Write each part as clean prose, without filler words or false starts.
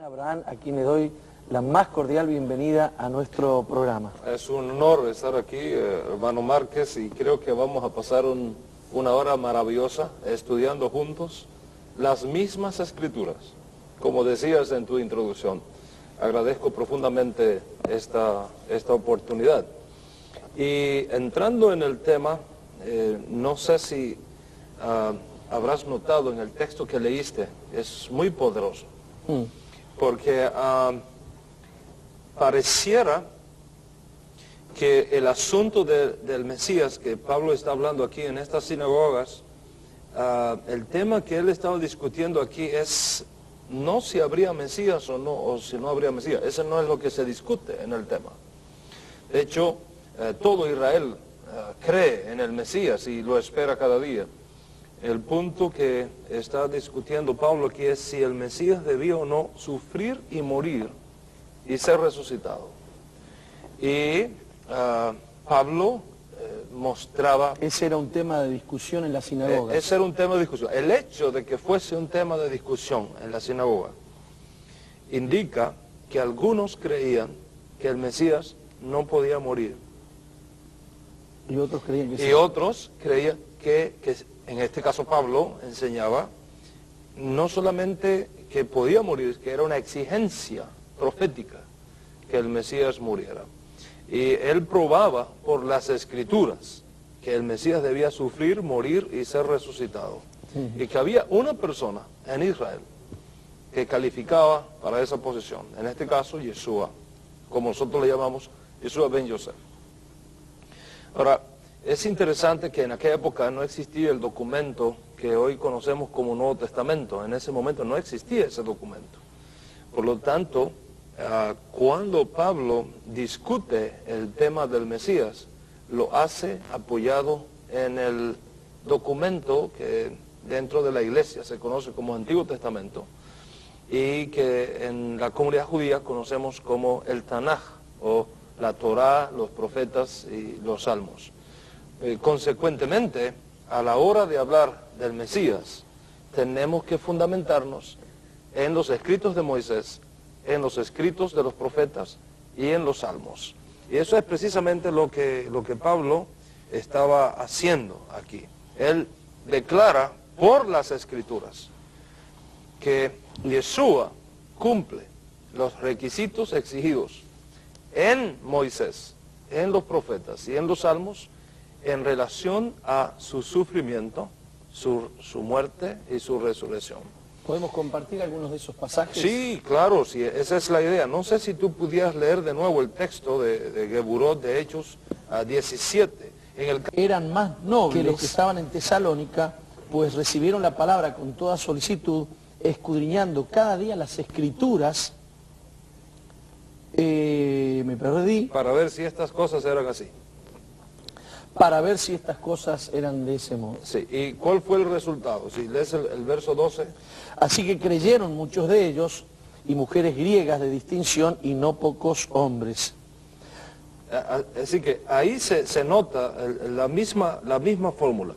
Abraham, a quien le doy la más cordial bienvenida a nuestro programa. Es un honor estar aquí, hermano Márquez, y creo que vamos a pasar una hora maravillosa estudiando juntos las mismas escrituras, como decías en tu introducción. Agradezco profundamente esta oportunidad. Y entrando en el tema, no sé si habrás notado en el texto que leíste, es muy poderoso. Porque pareciera que el asunto del Mesías que Pablo está hablando aquí en estas sinagogas, el tema que él estaba discutiendo aquí es no si habría Mesías o no, o si no habría Mesías. Ese no es lo que se discute en el tema. De hecho, todo Israel cree en el Mesías y lo espera cada día. El punto que está discutiendo Pablo aquí es si el Mesías debía o no sufrir y morir y ser resucitado. Y Pablo mostraba... Ese era un tema de discusión en la sinagoga. Ese era un tema de discusión. El hecho de que fuese un tema de discusión en la sinagoga indica que algunos creían que el Mesías no podía morir. Y otros creían que sí. Y otros creían que en este caso Pablo enseñaba no solamente que podía morir, que era una exigencia profética que el Mesías muriera. Y él probaba por las Escrituras que el Mesías debía sufrir, morir y ser resucitado. Y que había una persona en Israel que calificaba para esa posición. En este caso, Yeshua, como nosotros le llamamos, Yeshua ben Yosef. Ahora, es interesante que en aquella época no existía el documento que hoy conocemos como Nuevo Testamento. En ese momento no existía ese documento. Por lo tanto, cuando Pablo discute el tema del Mesías, lo hace apoyado en el documento que dentro de la iglesia se conoce como Antiguo Testamento y que en la comunidad judía conocemos como el Tanaj, o la Torá, los profetas y los salmos. Consecuentemente, a la hora de hablar del Mesías, tenemos que fundamentarnos en los escritos de Moisés, en los escritos de los profetas y en los salmos. Y eso es precisamente lo que Pablo estaba haciendo aquí. Él declara por las escrituras que Yeshua cumple los requisitos exigidos en Moisés, en los profetas y en los salmos en relación a su sufrimiento, su muerte y su resurrección. ¿Podemos compartir algunos de esos pasajes? Sí, claro, sí, esa es la idea. No sé si tú pudieras leer de nuevo el texto de Geburot de Hechos 17. Eran más nobles que los que estaban en Tesalónica, pues recibieron la palabra con toda solicitud, escudriñando cada día las Escrituras. Me perdí. Para ver si estas cosas eran así. Para ver si estas cosas eran de ese modo. Sí, ¿y cuál fue el resultado? Si lees el verso 12. Así que creyeron muchos de ellos, y mujeres griegas de distinción, y no pocos hombres. Así que ahí se nota la misma fórmula.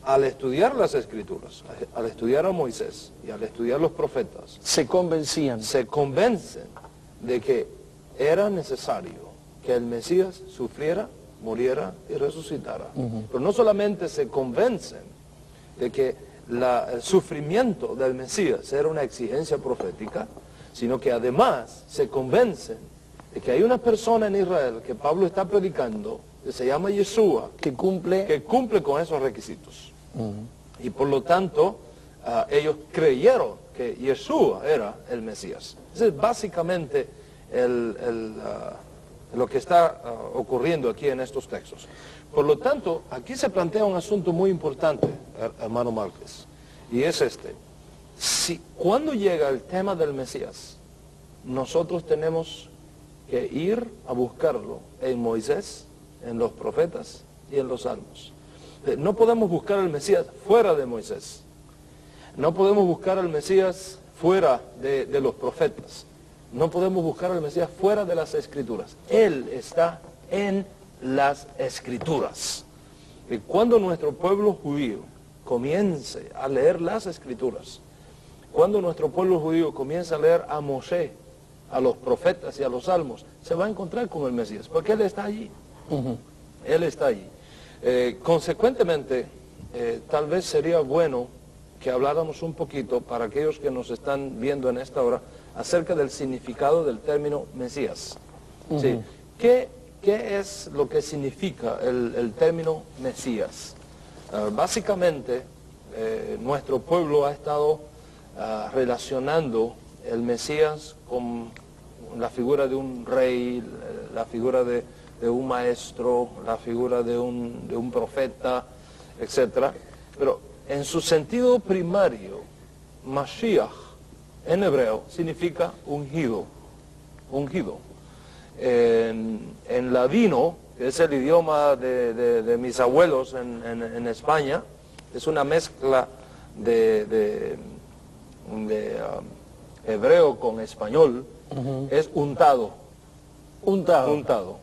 Al estudiar las Escrituras, al estudiar a Moisés y al estudiar los profetas, se convencían. Se convencen de que era necesario que el Mesías sufriera, muriera y resucitara. Pero no solamente se convencen de que el sufrimiento del Mesías era una exigencia profética, sino que además se convencen de que hay una persona en Israel que Pablo está predicando, que se llama Yeshua, que cumple con esos requisitos. Y por lo tanto, ellos creyeron que Yeshua era el Mesías. Ese es básicamente lo que está ocurriendo aquí en estos textos. Por lo tanto, aquí se plantea un asunto muy importante, hermano Márquez, y es este. Cuando llega el tema del Mesías, nosotros tenemos que ir a buscarlo en Moisés, en los profetas y en los salmos. No podemos buscar al Mesías fuera de Moisés. No podemos buscar al Mesías fuera de los profetas. No podemos buscar al Mesías fuera de las Escrituras. Él está en las Escrituras. Y cuando nuestro pueblo judío comience a leer las Escrituras, cuando nuestro pueblo judío comienza a leer a Moshe, a los profetas y a los salmos, se va a encontrar con el Mesías, porque Él está allí. Él está allí. Consecuentemente, tal vez sería bueno que habláramos un poquito, para aquellos que nos están viendo en esta hora, acerca del significado del término Mesías. ¿Sí? ¿Qué es lo que significa el término Mesías? Básicamente, nuestro pueblo ha estado relacionando el Mesías con la figura de un rey, la figura de un maestro, la figura de un profeta, etc. Pero en su sentido primario, Mashiach en hebreo significa ungido, ungido. En ladino, que es el idioma de mis abuelos en España, es una mezcla de hebreo con español, es untado. Untado.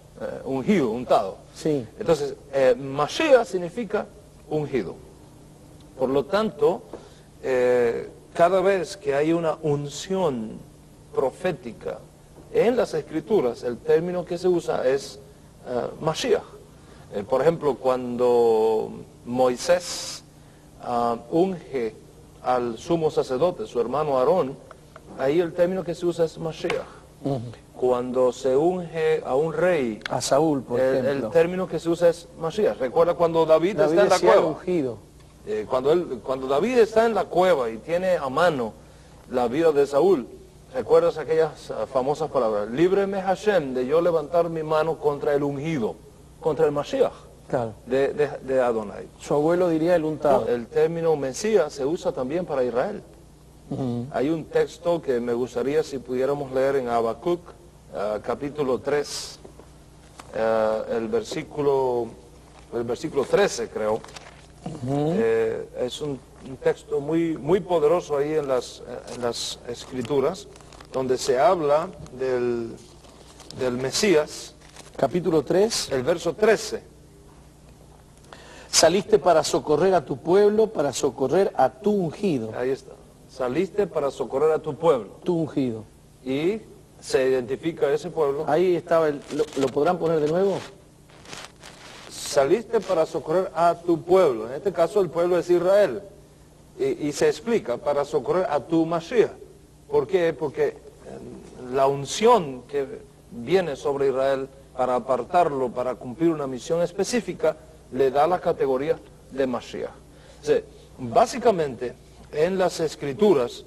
Ungido, untado. Sí. Entonces, Mashiach significa ungido. Por lo tanto, cada vez que hay una unción profética en las Escrituras, el término que se usa es Mashiach. Por ejemplo, cuando Moisés unge al sumo sacerdote, su hermano Aarón, ahí el término que se usa es Mashiach. Cuando se unge a un rey, a Saúl, por ejemplo, el término que se usa es Mashiach. Recuerda cuando David está en la cueva. Ungido. Cuando David está en la cueva y tiene a mano la vida de Saúl, ¿recuerdas aquellas famosas palabras? Líbreme Hashem de yo levantar mi mano contra el ungido, contra el Mashiach, claro, de Adonai. Su abuelo diría el untado. El término Mesías se usa también para Israel. Hay un texto que me gustaría si pudiéramos leer en Habacuc, capítulo 3, el versículo 13, creo. Es un texto muy poderoso ahí en las Escrituras, donde se habla del Mesías. Capítulo 3. El verso 13. Saliste para socorrer a tu pueblo, para socorrer a tu ungido. Ahí está. Saliste para socorrer a tu pueblo. Tu ungido. Y se identifica ese pueblo. Ahí estaba, ¿lo podrán poner de nuevo? Saliste para socorrer a tu pueblo. En este caso el pueblo es Israel. Y se explica, para socorrer a tu Mashiach. ¿Por qué? Porque la unción que viene sobre Israel para apartarlo, para cumplir una misión específica, le da la categoría de Mashiach. O sea, básicamente, en las Escrituras,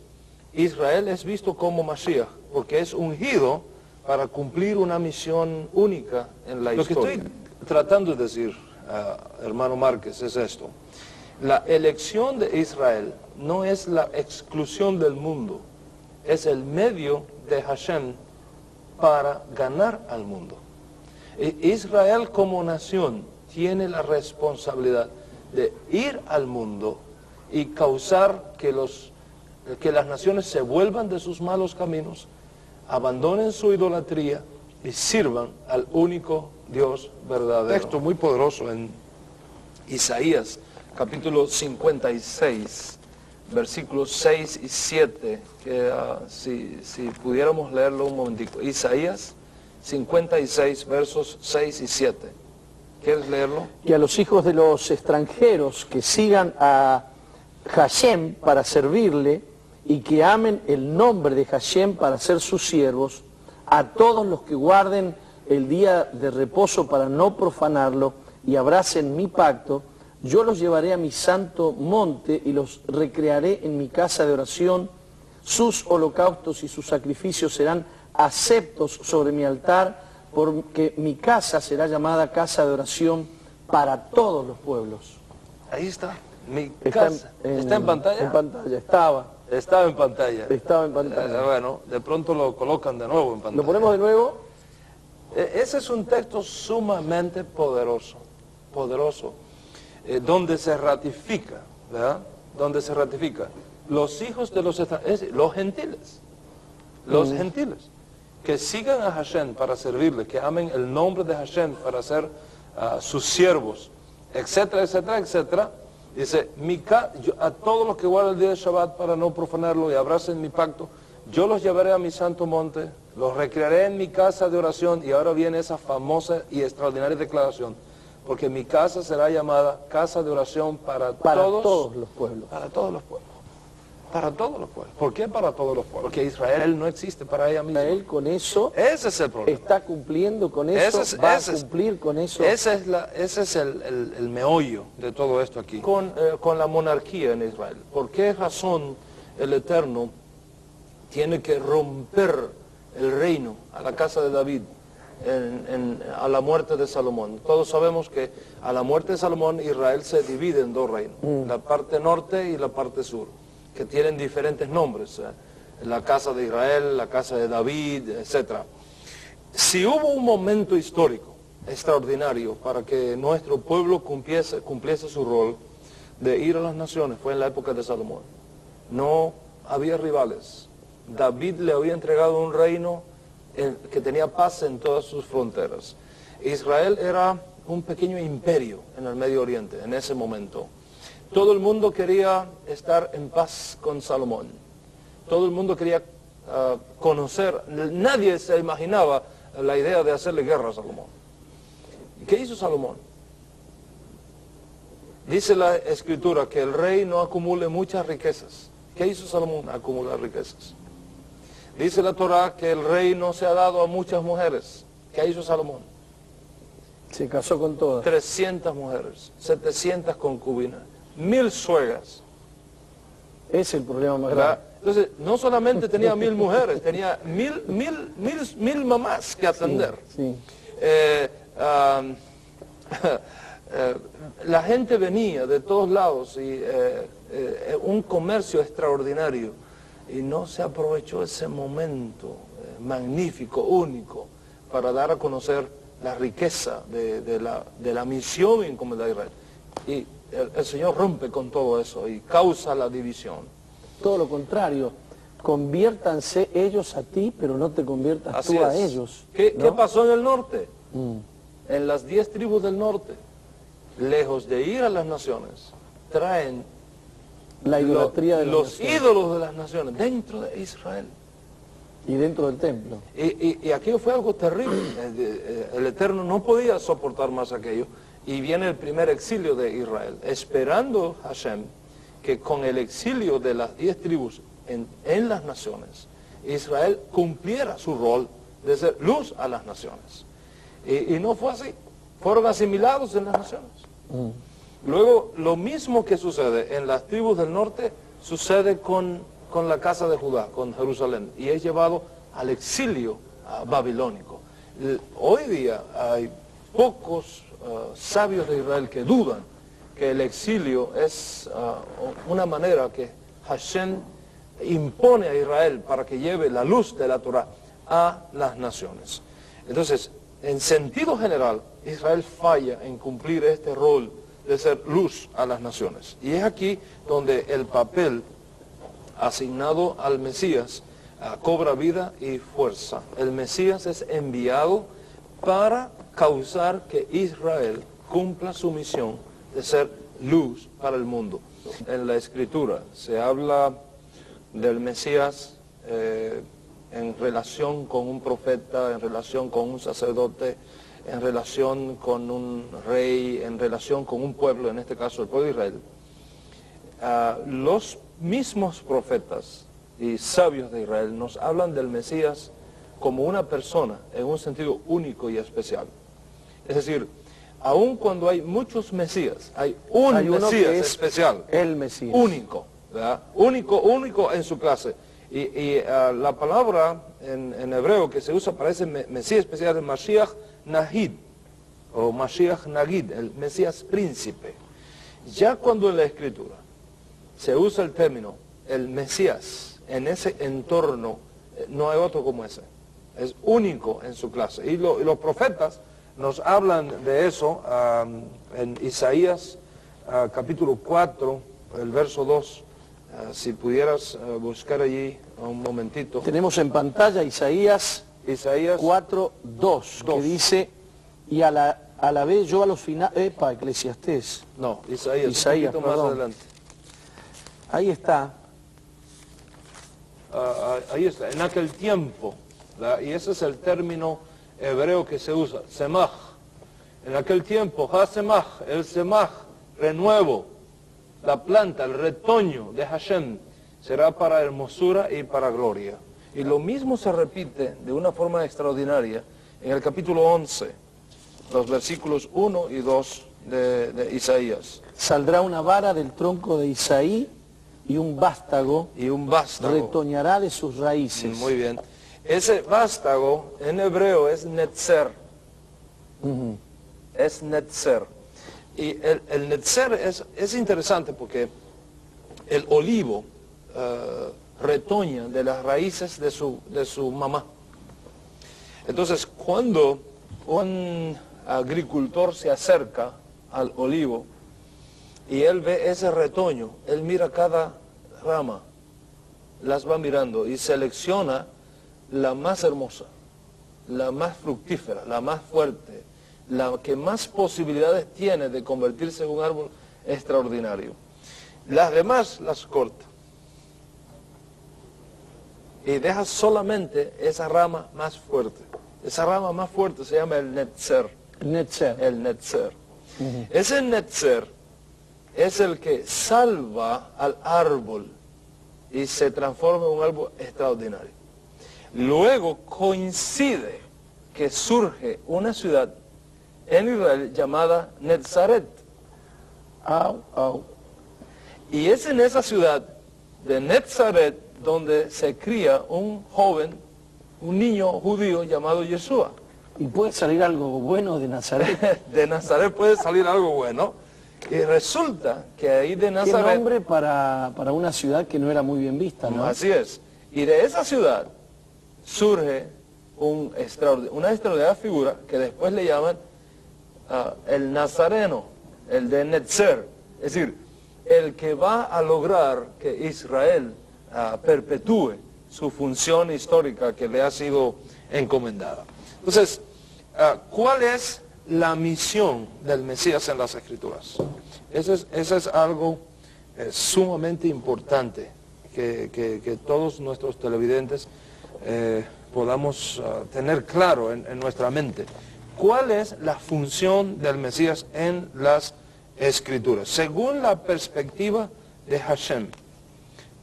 Israel es visto como Mashiach, porque es ungido para cumplir una misión única en la historia. Lo que estoy tratando de decir, hermano Márquez, es esto. La elección de Israel no es la exclusión del mundo, es el medio de Hashem para ganar al mundo. Israel como nación tiene la responsabilidad de ir al mundo y causar que las naciones se vuelvan de sus malos caminos, abandonen su idolatría y sirvan al único Dios verdadero. Texto muy poderoso en Isaías, capítulo 56, versículos 6 y 7, que si pudiéramos leerlo un momentico. Isaías 56, versos 6 y 7. ¿Quieres leerlo? Y a los hijos de los extranjeros que sigan a Hashem para servirle y que amen el nombre de Hashem para ser sus siervos, a todos los que guarden el día de reposo para no profanarlo y abracen mi pacto, yo los llevaré a mi santo monte y los recrearé en mi casa de oración. Sus holocaustos y sus sacrificios serán aceptos sobre mi altar, porque mi casa será llamada casa de oración para todos los pueblos. Ahí está, mi casa. ¿Está en pantalla? En pantalla, estaba. Estaba en pantalla. Estaba en pantalla. Bueno, de pronto lo colocan de nuevo en pantalla. ¿Lo ponemos de nuevo? Ese es un texto sumamente poderoso, donde se ratifica, ¿verdad? Donde se ratifica los hijos de los extranjeros, los gentiles, que sigan a Hashem para servirle, que amen el nombre de Hashem para ser sus siervos, etcétera, etcétera, etcétera. Dice, a todos los que guardan el día de Shabbat para no profanarlo y abracen mi pacto, yo los llevaré a mi santo monte, los recrearé en mi casa de oración, y ahora viene esa famosa y extraordinaria declaración, porque mi casa será llamada casa de oración para todos los pueblos. Para todos los pueblos. Para todos los pueblos. ¿Por qué para todos los pueblos? Porque Israel no existe para ella misma. Israel con eso ese es el problema. Está cumpliendo con eso, va a cumplir con eso. Ese es el meollo de todo esto aquí. Con la monarquía en Israel. ¿Por qué razón el Eterno tiene que romper el reino a la casa de David a la muerte de Salomón? Todos sabemos que a la muerte de Salomón Israel se divide en dos reinos, la parte norte y la parte sur, que tienen diferentes nombres, la casa de Israel, la casa de David, etc. Si hubo un momento histórico extraordinario para que nuestro pueblo cumpliese su rol de ir a las naciones, fue en la época de Salomón. No había rivales. David le había entregado un reino que tenía paz en todas sus fronteras. Israel era un pequeño imperio en el Medio Oriente en ese momento. Todo el mundo quería estar en paz con Salomón. Todo el mundo quería conocer. Nadie se imaginaba la idea de hacerle guerra a Salomón. ¿Qué hizo Salomón? Dice la Escritura que el rey no acumule muchas riquezas. ¿Qué hizo Salomón? Acumular riquezas. Dice la Torá que el rey no se ha dado a muchas mujeres. ¿Qué hizo Salomón? Se casó con todas. 300 mujeres, 700 concubinas. 1000 suegras. Es el problema más grave. Entonces, no solamente tenía 1000 mujeres, tenía mil mamás que atender. Sí, La gente venía de todos lados y un comercio extraordinario. Y no se aprovechó ese momento magnífico, único, para dar a conocer la riqueza de la misión encomendada a Israel. Y el Señor rompe con todo eso y causa la división. Todo lo contrario, conviértanse ellos a ti, pero no te conviertas tú a ellos. ¿Qué pasó en el norte? En las 10 tribus del norte, lejos de ir a las naciones, traen la idolatría de los ídolos de las naciones dentro de Israel. Y dentro del templo. Y aquello fue algo terrible. El Eterno no podía soportar más aquello. Y viene el primer exilio de Israel, esperando Hashem que con el exilio de las 10 tribus en las naciones, Israel cumpliera su rol de ser luz a las naciones. Y no fue así. Fueron asimilados en las naciones. Luego, lo mismo que sucede en las tribus del norte, sucede con la casa de Judá, con Jerusalén, y es llevado al exilio babilónico. Hoy día hay pocos sabios de Israel que dudan que el exilio es una manera que Hashem impone a Israel para que lleve la luz de la Torah a las naciones. Entonces, en sentido general, Israel falla en cumplir este rol de ser luz a las naciones. Y es aquí donde el papel asignado al Mesías cobra vida y fuerza. El Mesías es enviado para causar que Israel cumpla su misión de ser luz para el mundo. En la Escritura se habla del Mesías en relación con un profeta, en relación con un sacerdote, en relación con un rey, en relación con un pueblo, en este caso el pueblo de Israel. Los mismos profetas y sabios de Israel nos hablan del Mesías como una persona en un sentido único y especial. Es decir, aun cuando hay muchos Mesías, hay un Mesías especial, el Mesías único, ¿verdad? Único en su clase. Y la palabra en hebreo que se usa para ese Mesías especial es Mashiach Nahid, o Mashiach Nagid, el Mesías príncipe. Ya cuando en la Escritura se usa el término, el Mesías, en ese entorno, no hay otro como ese. Es único en su clase. Y los profetas nos hablan de eso en Isaías capítulo 4, el verso 2. Si pudieras buscar allí un momentito. Tenemos en pantalla Isaías 4:2, que dice, y a la alabé yo a los finales... Epa, Eclesiastés. No, Isaías, Isaías, un poquito más perdón. adelante. Ahí está. Ahí está, en aquel tiempo, ¿verdad? Y ese es el término hebreo que se usa, semaj. En aquel tiempo, ha-semaj, el semaj, renuevo, la planta, el retoño de Hashem, será para hermosura y para gloria. Y lo mismo se repite de una forma extraordinaria en el capítulo 11, los versículos 1 y 2 de Isaías. Saldrá una vara del tronco de Isaí y un vástago Y un vástago. retoñará de sus raíces. Muy bien. Ese vástago en hebreo es netzer. Ujú. Es netzer. Y el netzer es interesante porque el olivo retoña de las raíces de su mamá. Entonces, cuando un agricultor se acerca al olivo y él ve ese retoño, él mira cada rama, las va mirando y selecciona la más hermosa, la más fructífera, la más fuerte, la que más posibilidades tiene de convertirse en un árbol extraordinario. Las demás las corta y deja solamente esa rama más fuerte. Esa rama más fuerte se llama el netzer. Netzer. El netzer. Ese netzer es el que salva al árbol y se transforma en un árbol extraordinario. Luego coincide que surge una ciudad en Israel llamada Netzaret. Au, au. Y es en esa ciudad de Netzaret donde se cría un joven, un niño judío llamado Yeshua. ¿Y puede salir algo bueno de Nazaret? De Nazaret puede salir algo bueno. Y resulta que ahí de Qué Nazaret... nombre para una ciudad que no era muy bien vista, ¿no? Así es. Y de esa ciudad surge una extraordinaria figura que después le llaman el Nazareno, el de Netzer. Es decir, el que va a lograr que Israel perpetúe su función histórica que le ha sido encomendada. Entonces, ¿cuál es la misión del Mesías en las Escrituras? Eso es algo sumamente importante que todos nuestros televidentes podamos tener claro en nuestra mente. ¿Cuál es la función del Mesías en las Escrituras? Según la perspectiva de Hashem,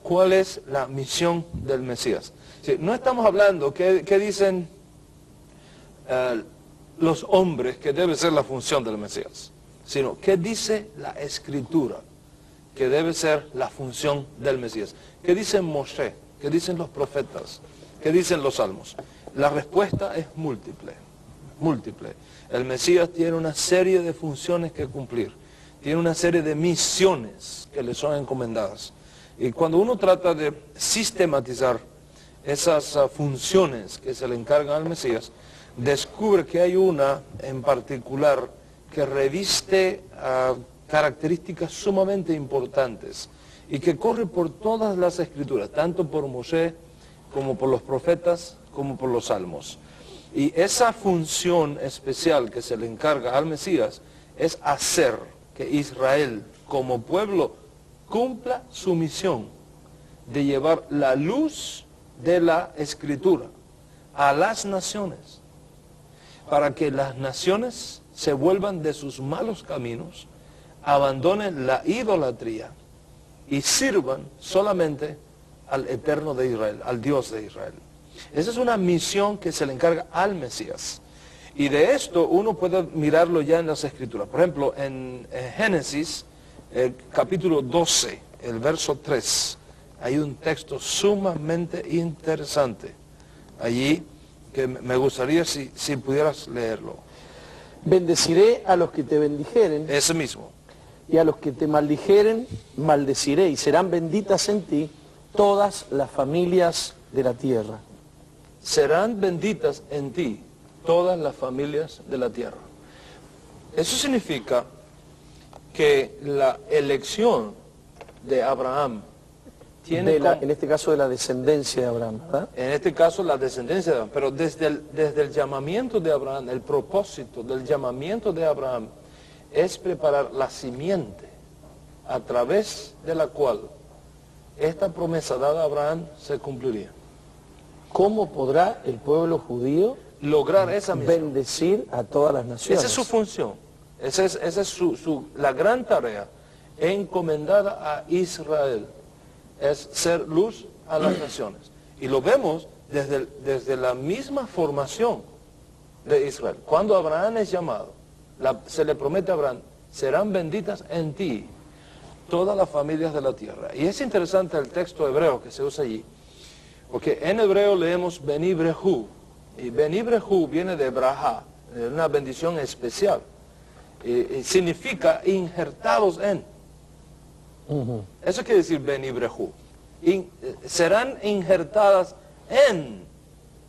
¿cuál es la misión del Mesías? Sí, no estamos hablando, ¿qué dicen los hombres que debe ser la función del Mesías? Sino, ¿qué dice la Escritura que debe ser la función del Mesías? ¿Qué dice Moshe? ¿Qué dicen los profetas? ¿Qué dicen los salmos? La respuesta es múltiple. El Mesías tiene una serie de funciones que cumplir. Tiene una serie de misiones que le son encomendadas. Y cuando uno trata de sistematizar esas funciones que se le encargan al Mesías, descubre que hay una en particular que reviste características sumamente importantes y que corre por todas las Escrituras, tanto por Moshe como por los profetas, como por los salmos. Y esa función especial que se le encarga al Mesías es hacer que Israel como pueblo cumpla su misión de llevar la luz de la Escritura a las naciones, para que las naciones se vuelvan de sus malos caminos, abandonen la idolatría y sirvan solamente al Eterno de Israel, al Dios de Israel. Esa es una misión que se le encarga al Mesías. Y de esto uno puede mirarlo ya en las Escrituras. Por ejemplo, en Génesis, capítulo 12, el verso 3, hay un texto sumamente interesante allí que me gustaría si pudieras leerlo. Bendeciré a los que te bendijeren, Ese mismo. y a los que te maldijeren, maldeciré, y serán benditas en ti todas las familias de la tierra. Serán benditas en ti todas las familias de la tierra. Eso significa que la elección de Abraham tiene en este caso de la descendencia de Abraham, ¿verdad? en este caso la descendencia de Abraham, pero desde el llamamiento de Abraham, el propósito del llamamiento de Abraham es preparar la simiente a través de la cual esta promesa dada a Abraham se cumpliría. ¿Cómo podrá el pueblo judío Lograr esa misión. bendecir a todas las naciones? Esa es su función, esa es la gran tarea encomendada a Israel, es ser luz a las naciones. Y lo vemos desde la misma formación de Israel. Cuando Abraham es llamado, se le promete a Abraham, serán benditas en ti todas las familias de la tierra. Y es interesante el texto hebreo que se usa allí, porque en hebreo leemos Beni Brehu, y Beni Brehu viene de Braha, de una bendición especial, y significa injertados en. Eso quiere decir Beni Brehu. Serán injertadas en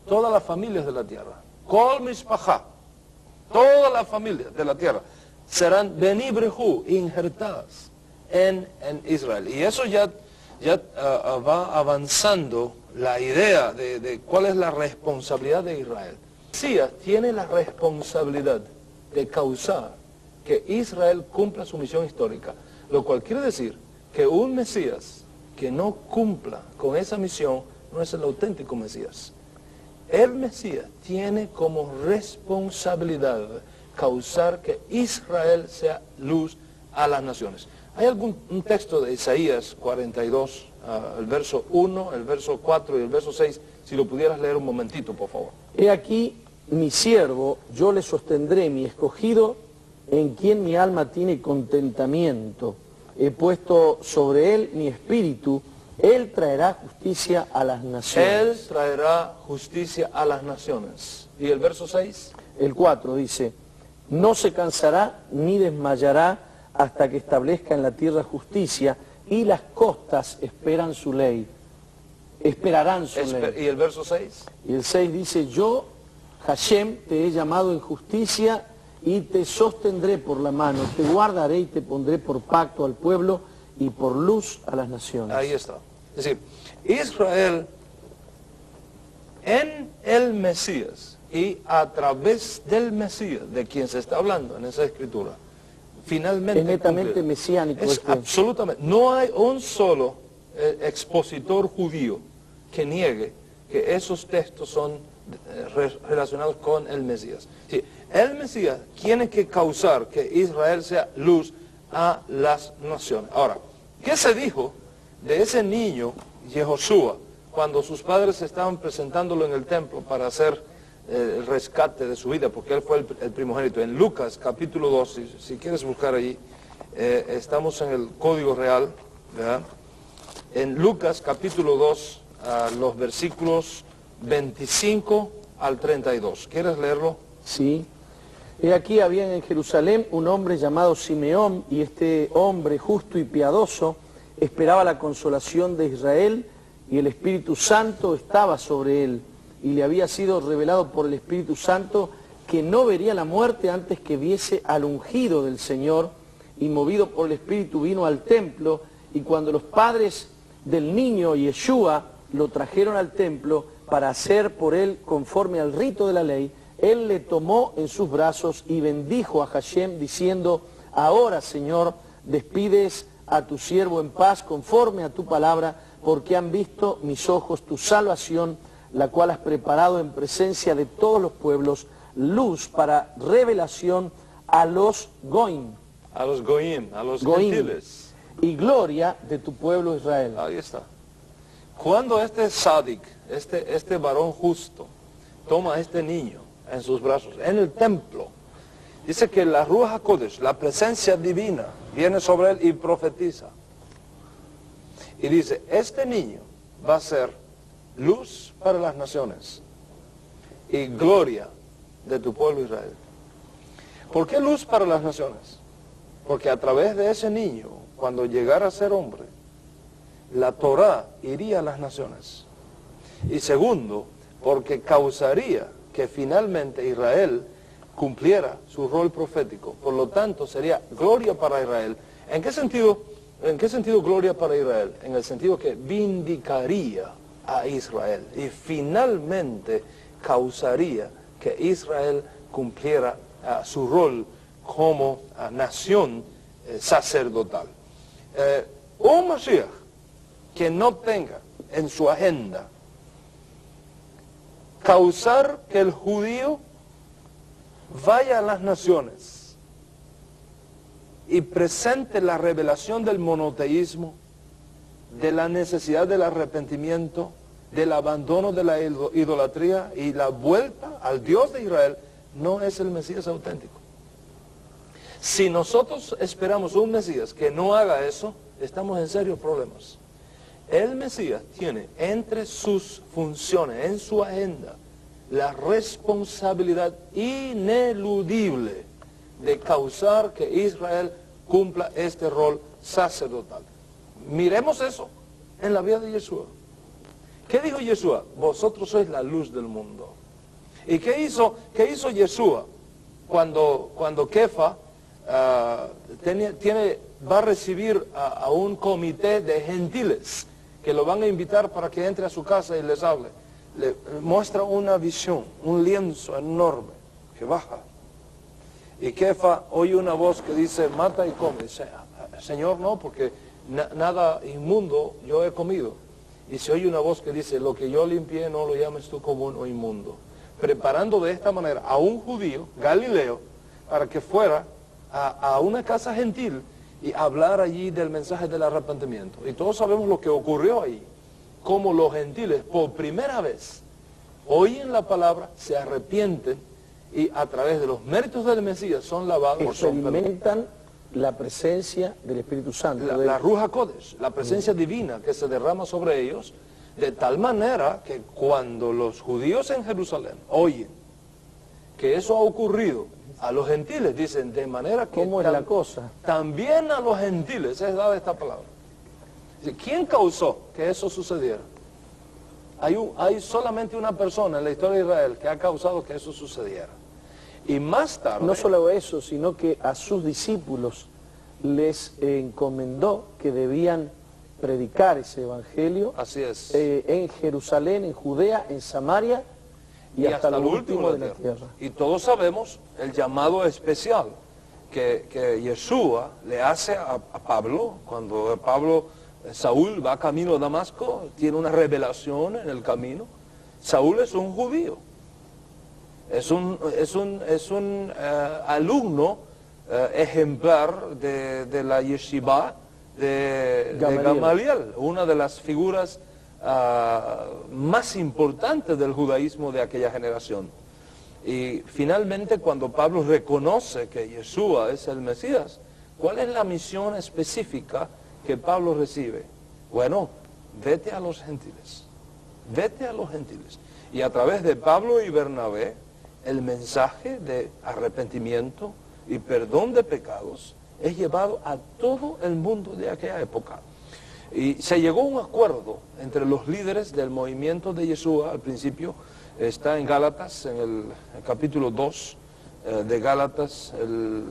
todas las familias de la tierra. Kol Mishpacha, todas las familias de la tierra serán Beni Brehu, injertadas en Israel. Y eso ya va avanzando la idea de cuál es la responsabilidad de Israel. Mesías tiene la responsabilidad de causar que Israel cumpla su misión histórica, lo cual quiere decir que un Mesías que no cumpla con esa misión no es el auténtico Mesías. El Mesías tiene como responsabilidad causar que Israel sea luz a las naciones. ¿Hay un texto de Isaías 42, el verso 1, el verso 4 y el verso 6? Si lo pudieras leer un momentito, por favor. He aquí mi siervo, yo le sostendré, mi escogido, en quien mi alma tiene contentamiento. He puesto sobre él mi espíritu, él traerá justicia a las naciones. Él traerá justicia a las naciones. ¿Y el verso 6? El 4 dice, no se cansará ni desmayará hasta que establezca en la tierra justicia, y las costas esperarán su ley. ¿Y el verso 6? Y el 6 dice, yo, Hashem, te he llamado en justicia y te sostendré por la mano, te guardaré y te pondré por pacto al pueblo y por luz a las naciones. Ahí está. Es decir, Israel en el Mesías y a través del Mesías, de quien se está hablando en esa escritura, finalmente es netamente cumplirá. mesiánico. Es absolutamente. No hay un solo expositor judío que niegue que esos textos son relacionados con el Mesías. Sí, el Mesías tiene que causar que Israel sea luz a las naciones. Ahora, ¿qué se dijo de ese niño, Yehoshua, cuando sus padres estaban presentándolo en el templo para hacer el rescate de su vida, porque él fue el primogénito? En Lucas capítulo 2, si quieres buscar allí, estamos en el Código Real, ¿verdad? En Lucas capítulo 2, los versículos 25 al 32. ¿Quieres leerlo? Sí. He aquí había en Jerusalén un hombre llamado Simeón, y este hombre justo y piadoso esperaba la consolación de Israel, y el Espíritu Santo estaba sobre él, y le había sido revelado por el Espíritu Santo que no vería la muerte antes que viese al ungido del Señor, y movido por el Espíritu vino al templo, y cuando los padres del niño Yeshua lo trajeron al templo para hacer por él conforme al rito de la ley, él le tomó en sus brazos y bendijo a Hashem diciendo, ahora Señor, despides a tu siervo en paz conforme a tu palabra, porque han visto mis ojos tu salvación, la cual has preparado en presencia de todos los pueblos, luz para revelación a los goim. A los goim, a los gentiles. Y gloria de tu pueblo Israel. Ahí está. Cuando este sádic, este varón justo, toma a este niño en sus brazos, en el templo, dice que la Ruach HaKodesh, la presencia divina, viene sobre él y profetiza. Y dice, este niño va a ser luz para las naciones y gloria de tu pueblo Israel. ¿Por qué luz para las naciones? Porque a través de ese niño, cuando llegara a ser hombre, la Torá iría a las naciones. Y segundo, porque causaría que finalmente Israel cumpliera su rol profético. Por lo tanto, sería gloria para Israel. ¿En qué sentido ¿En qué sentido gloria para Israel? En el sentido que vindicaría a Israel y finalmente causaría que Israel cumpliera su rol como nación sacerdotal. Un Mashiach que no tenga en su agenda causar que el judío vaya a las naciones y presente la revelación del monoteísmo, de la necesidad del arrepentimiento, del abandono de la idolatría y la vuelta al Dios de Israel, no es el Mesías auténtico. Si nosotros esperamos un Mesías que no haga eso, estamos en serios problemas. El Mesías tiene entre sus funciones, en su agenda, la responsabilidad ineludible de causar que Israel cumpla este rol sacerdotal. Miremos eso en la vida de Yeshua. ¿Qué dijo Yeshua? Vosotros sois la luz del mundo. ¿Y qué hizo Yeshua cuando Kefa va a recibir a un comité de gentiles que lo van a invitar para que entre a su casa y les hable? Le muestra una visión, un lienzo enorme que baja. Y Kefa oye una voz que dice, mata y come. Dice, Señor, no, porque nada inmundo yo he comido. Y se oye una voz que dice, lo que yo limpié no lo llames tú común o inmundo. Preparando de esta manera a un judío, Galileo, para que fuera a una casa gentil y hablar allí del mensaje del arrepentimiento. Y todos sabemos lo que ocurrió ahí. Cómo los gentiles por primera vez oyen la palabra, se arrepienten y a través de los méritos del Mesías son lavados. Experimentan la presencia del Espíritu Santo. La Ruach HaKodesh, la presencia divina que se derrama sobre ellos, de tal manera que cuando los judíos en Jerusalén oyen que eso ha ocurrido, a los gentiles dicen, de manera que... ¿Cómo es la cosa? También a los gentiles es dada esta palabra. ¿Quién causó que eso sucediera? Hay solamente una persona en la historia de Israel que ha causado que eso sucediera. Y más tarde... No solo eso, sino que a sus discípulos les encomendó que debían predicar ese evangelio. Así es. En Jerusalén, en Judea, en Samaria y hasta lo último de la tierra. Y todos sabemos el llamado especial que Yeshua le hace a Pablo. Cuando Saúl va camino a Damasco, tiene una revelación en el camino. Saúl es un judío. Es un alumno ejemplar de la yeshiva de Gamaliel, una de las figuras más importantes del judaísmo de aquella generación. Y finalmente, cuando Pablo reconoce que Yeshua es el Mesías, ¿cuál es la misión específica que Pablo recibe? Bueno, vete a los gentiles, vete a los gentiles. Y a través de Pablo y Bernabé, el mensaje de arrepentimiento y perdón de pecados es llevado a todo el mundo de aquella época. Y se llegó a un acuerdo entre los líderes del movimiento de Yeshua. Al principio está en Gálatas, en el capítulo 2 de Gálatas, el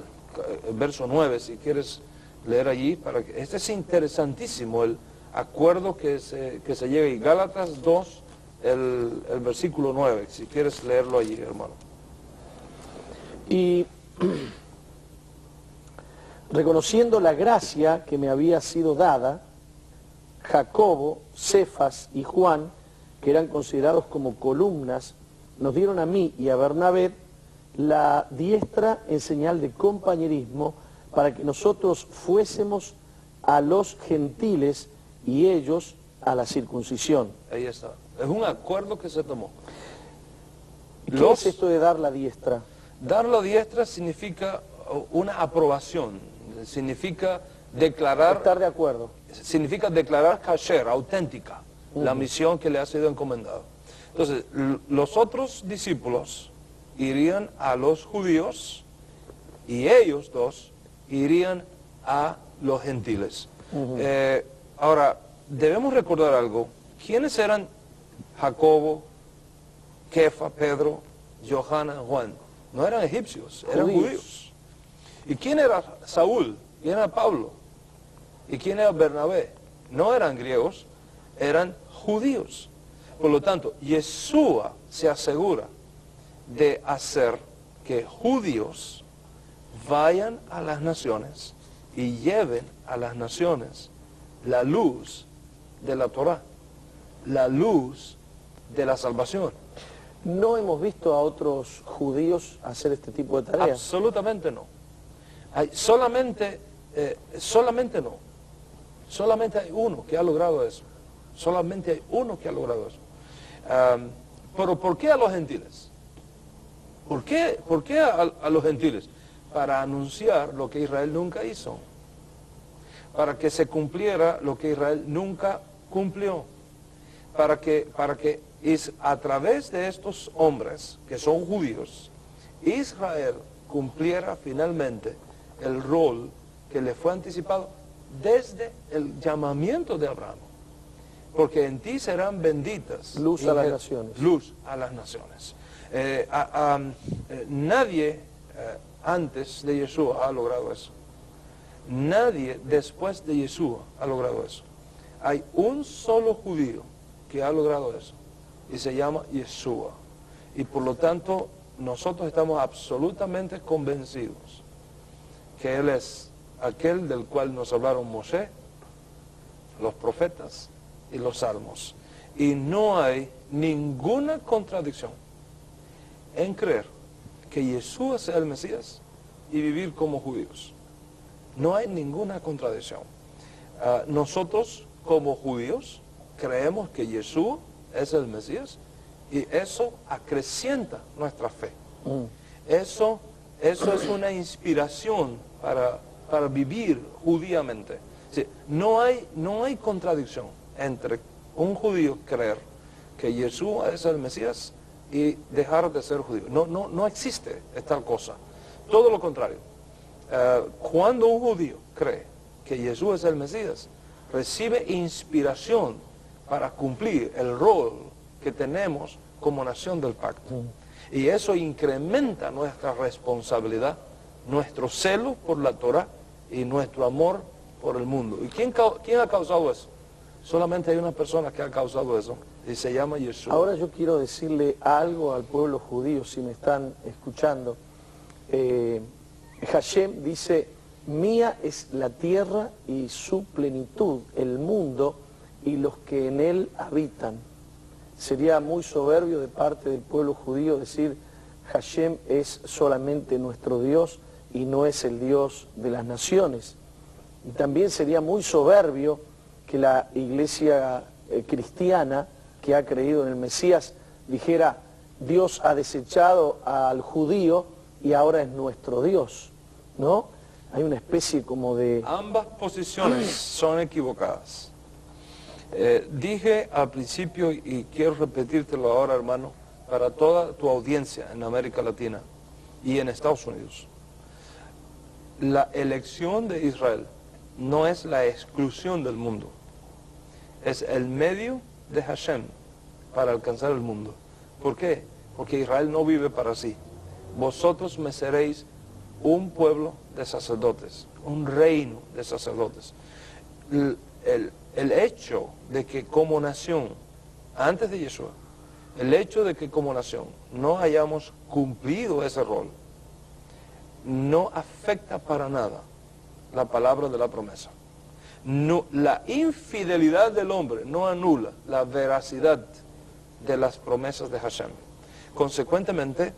verso 9, si quieres leer allí. Este es interesantísimo, el acuerdo que se llega. Y Gálatas 2, el versículo 9, si quieres leerlo allí, hermano. Y reconociendo la gracia que me había sido dada, Jacobo, Cefas y Juan, que eran considerados como columnas, nos dieron a mí y a Bernabé la diestra en señal de compañerismo para que nosotros fuésemos a los gentiles y ellos a la circuncisión. Ahí está. Es un acuerdo que se tomó. ¿Qué es esto de dar la diestra? Dar la diestra significa una aprobación, significa declarar... Estar de acuerdo. Significa declarar kasher, auténtica, la misión que le ha sido encomendada. Entonces, los otros discípulos irían a los judíos y ellos dos irían a los gentiles. Ahora, debemos recordar algo. ¿Quiénes eran Jacobo, Kefa, Pedro, Johanna, Juan? No eran egipcios, eran judíos. ¿Y quién era Saúl? ¿Quién era Pablo? ¿Y quién era Bernabé? No eran griegos, eran judíos. Por lo tanto, Yeshua se asegura de hacer que judíos vayan a las naciones y lleven a las naciones la luz de la Torá, la luz de la salvación. ¿No hemos visto a otros judíos hacer este tipo de tareas? Absolutamente no. Solamente no. Solamente hay uno que ha logrado eso. Solamente hay uno que ha logrado eso. Pero ¿por qué a los gentiles? ¿Por qué a los gentiles? Para anunciar lo que Israel nunca hizo. Para que se cumpliera lo que Israel nunca cumplió. Para que a través de estos hombres que son judíos, Israel cumpliera finalmente el rol que le fue anticipado desde el llamamiento de Abraham. Porque en ti serán benditas. Luz a las naciones. Luz a las naciones. Nadie antes de Yeshua ha logrado eso. Nadie después de Yeshua ha logrado eso. Hay un solo judío que ha logrado eso. Y se llama Yeshua. Y por lo tanto, nosotros estamos absolutamente convencidos que Él es aquel del cual nos hablaron Moshe, los profetas y los salmos. Y no hay ninguna contradicción en creer que Yeshua sea el Mesías y vivir como judíos. No hay ninguna contradicción. Nosotros como judíos creemos que Yeshua es el Mesías y eso acrecienta nuestra fe. Eso es una inspiración para vivir judíamente. Sí, no hay contradicción entre un judío creer que Yeshua es el Mesías y dejar de ser judío. No existe esta cosa. Todo lo contrario. Cuando un judío cree que Yeshua es el Mesías, recibe inspiración para cumplir el rol que tenemos como nación del pacto. Y eso incrementa nuestra responsabilidad, nuestro celo por la Torah y nuestro amor por el mundo. ¿Y quién ha causado eso? Solamente hay una persona que ha causado eso y se llama Yeshua. Ahora yo quiero decirle algo al pueblo judío, si me están escuchando. Hashem dice, mía es la tierra y su plenitud, el mundo y los que en él habitan. Sería muy soberbio de parte del pueblo judío decir, Hashem es solamente nuestro Dios y no es el Dios de las naciones. Y también sería muy soberbio que la iglesia cristiana que ha creído en el Mesías dijera, Dios ha desechado al judío y ahora es nuestro Dios, ¿no? Hay una especie como de... Ambas posiciones son equivocadas. Dije al principio, y quiero repetírtelo ahora, hermano, para toda tu audiencia en América Latina y en Estados Unidos. La elección de Israel no es la exclusión del mundo. Es el medio de Hashem para alcanzar el mundo. ¿Por qué? Porque Israel no vive para sí. Vosotros me seréis un pueblo de sacerdotes, un reino de sacerdotes. El hecho de que como nación, antes de Yeshua, el hecho de que como nación no hayamos cumplido ese rol, no afecta para nada la palabra de la promesa. No, la infidelidad del hombre no anula la veracidad de las promesas de Hashem. Consecuentemente,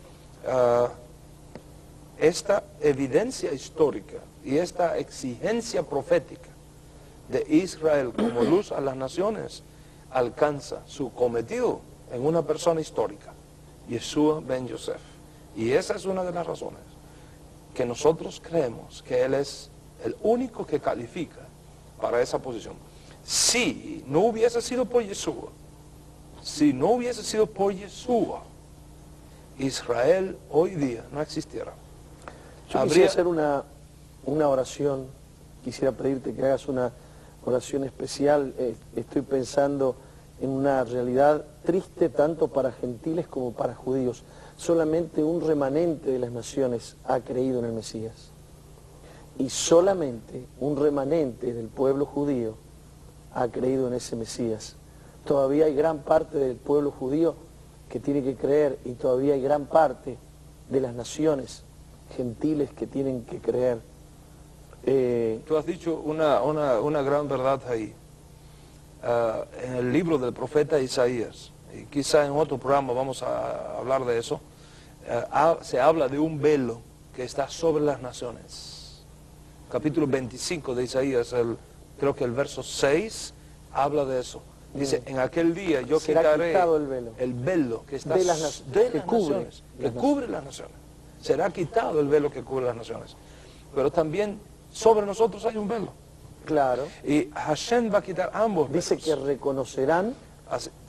esta evidencia histórica y esta exigencia profética de Israel como luz a las naciones alcanza su cometido en una persona histórica, Yeshua ben Yosef. Y esa es una de las razones que nosotros creemos que Él es el único que califica para esa posición. Si no hubiese sido por Yeshua, Israel hoy día no existiera. Yo quisiera hacer una oración, quisiera pedirte que hagas una oración especial. Estoy pensando en una realidad triste tanto para gentiles como para judíos. Solamente un remanente de las naciones ha creído en el Mesías. Y solamente un remanente del pueblo judío ha creído en ese Mesías. Todavía hay gran parte del pueblo judío que tiene que creer y todavía hay gran parte de las naciones gentiles que tienen que creer. Tú has dicho una gran verdad ahí. En el libro del profeta Isaías, y quizá en otro programa vamos a hablar de eso, se habla de un velo que está sobre las naciones. Capítulo 25 de Isaías, creo que el verso 6, habla de eso. Dice, en aquel día yo quitaré el velo que está que cubre las naciones. Será quitado el velo que cubre las naciones. Pero también sobre nosotros hay un velo. Claro. Y Hashem va a quitar ambos velos. Dice que reconocerán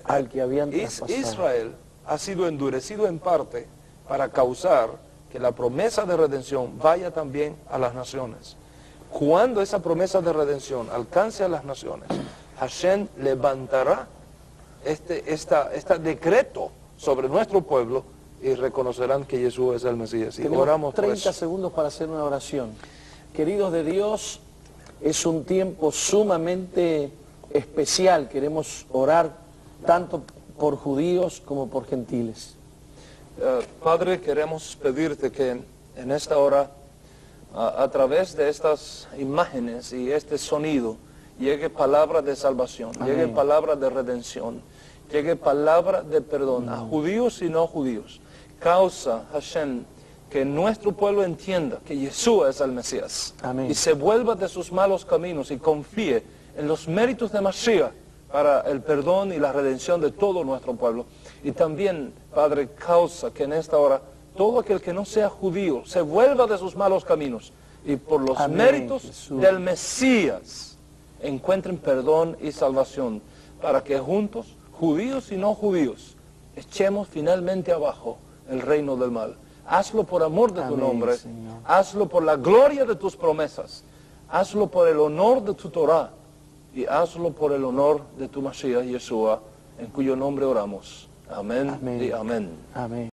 al que habían traspasado. Israel ha sido endurecido en parte para causar que la promesa de redención vaya también a las naciones. Cuando esa promesa de redención alcance a las naciones, Hashem levantará este decreto sobre nuestro pueblo y reconocerán que Jesús es el Mesías. Y Tenemos oramos 30 segundos para hacer una oración. Queridos de Dios, es un tiempo sumamente especial. Queremos orar tanto por judíos como por gentiles. Padre, queremos pedirte que en esta hora, a través de estas imágenes y este sonido, llegue palabra de salvación, Amén. Llegue palabra de redención, llegue palabra de perdón a judíos y no judíos. Causa, Hashem, que nuestro pueblo entienda que Jesús es el Mesías. Amén. Y se vuelva de sus malos caminos y confíe en los méritos de Mashiach para el perdón y la redención de todo nuestro pueblo. Y también, Padre, causa que en esta hora todo aquel que no sea judío se vuelva de sus malos caminos y por los Amén, méritos Jesús. del Mesías encuentren perdón y salvación, para que juntos, judíos y no judíos, echemos finalmente abajo el reino del mal. Hazlo por amor de tu Amén, nombre, Señor. hazlo por la gloria de tus promesas, hazlo por el honor de tu Torah y hazlo por el honor de tu Mashiach Yeshua, en cuyo nombre oramos. Amén, Amén. y amén. Amén.